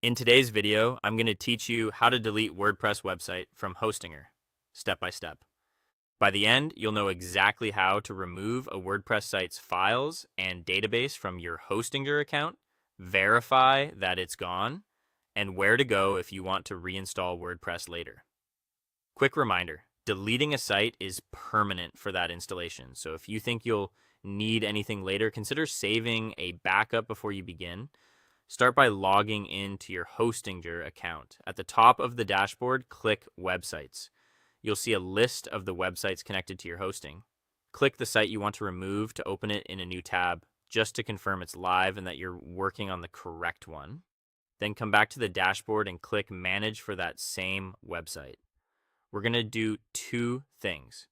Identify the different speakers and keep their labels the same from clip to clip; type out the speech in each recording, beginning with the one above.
Speaker 1: In today's video, I'm going to teach you how to delete WordPress website from Hostinger, step by step. By the end, you'll know exactly how to remove a WordPress site's files and database from your Hostinger account, verify that it's gone, and where to go if you want to reinstall WordPress later. Quick reminder, deleting a site is permanent for that installation. So if you think you'll need anything later, consider saving a backup before you begin. Start by logging into your Hostinger account. At the top of the dashboard, click Websites. You'll see a list of the websites connected to your hosting. Click the site you want to remove to open it in a new tab, just to confirm it's live and that you're working on the correct one. Then come back to the dashboard and click Manage for that same website. We're going to do two things.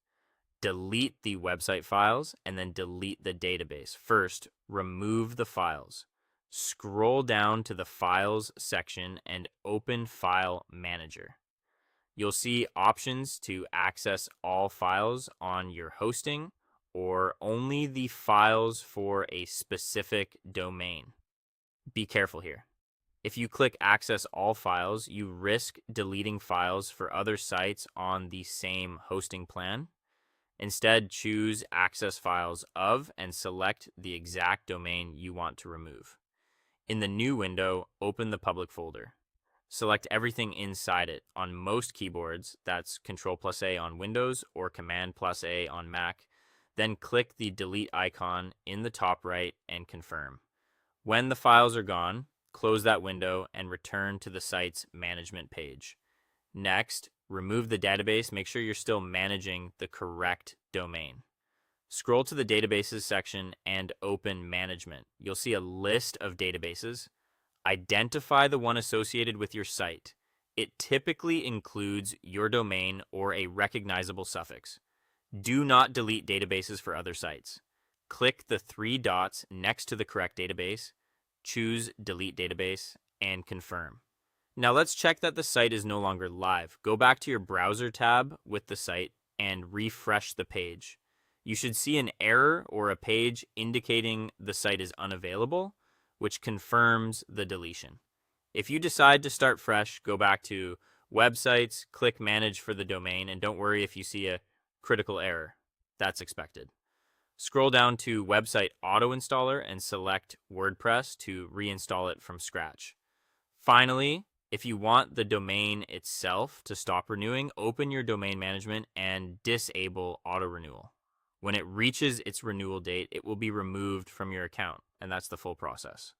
Speaker 1: Delete the website files and then delete the database. First, remove the files. Scroll down to the Files section and open File Manager. You'll see options to access all files on your hosting or only the files for a specific domain. Be careful here. If you click Access All Files, you risk deleting files for other sites on the same hosting plan. Instead, choose Access Files of and select the exact domain you want to remove. In the new window, open the public folder. Select everything inside it. On most keyboards, that's Ctrl+A on Windows or Command+A on Mac. Then click the delete icon in the top right and confirm. When the files are gone, close that window and return to the site's management page. Next, remove the database. Make sure you're still managing the correct domain. Scroll to the Databases section and open Management. You'll see a list of databases. Identify the one associated with your site. It typically includes your domain or a recognizable suffix. Do not delete databases for other sites. Click the three dots next to the correct database, choose Delete Database, and confirm. Now let's check that the site is no longer live. Go back to your browser tab with the site and refresh the page. You should see an error or a page indicating the site is unavailable, which confirms the deletion. If you decide to start fresh, go back to Websites, click Manage for the domain, and don't worry if you see a critical error. That's expected. Scroll down to Website Auto Installer and select WordPress to reinstall it from scratch. Finally, if you want the domain itself to stop renewing, open your domain management and disable auto renewal. When it reaches its renewal date, it will be removed from your account, and that's the full process.